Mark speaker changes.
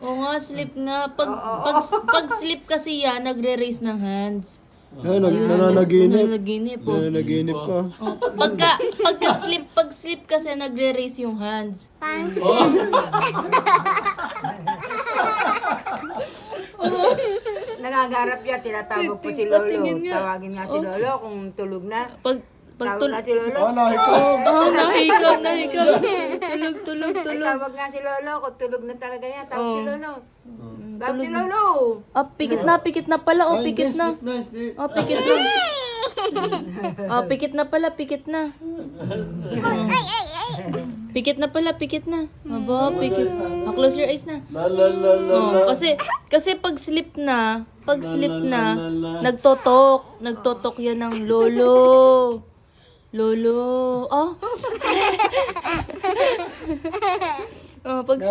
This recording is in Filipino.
Speaker 1: Oo nga, sleep nga. Pag sleep kasi yan, nagre-raise ng hands.
Speaker 2: Nananaginip.
Speaker 1: Po.
Speaker 2: Nananaginip ka.
Speaker 1: Oh, pag sleep kasi nagre-raise yung hands.
Speaker 3: Nangangarap yan, tinatawag po si Lolo.
Speaker 1: Patingin nga.
Speaker 3: Tawagin nga si Lolo kung tulog na.
Speaker 1: Pag
Speaker 3: Tawag nga si Lolo.
Speaker 1: nahikaw. Tulog.
Speaker 3: Ay, tawag nga si Lolo kung tulog na talaga yan. Tawag si Lolo. Tawag si
Speaker 1: Tulog.
Speaker 3: Lolo.
Speaker 1: Ah, pikit na pala. Oh, pikit na. Oh, pikit na. Oh, pikit na pala, pikit na. Pikit na pala, pikit na. Aba, pikit. Oh, close your eyes na. Oh, kasi pag sleep na, nagtotok yan ng lolo. Lolo. Oh. Oh, pag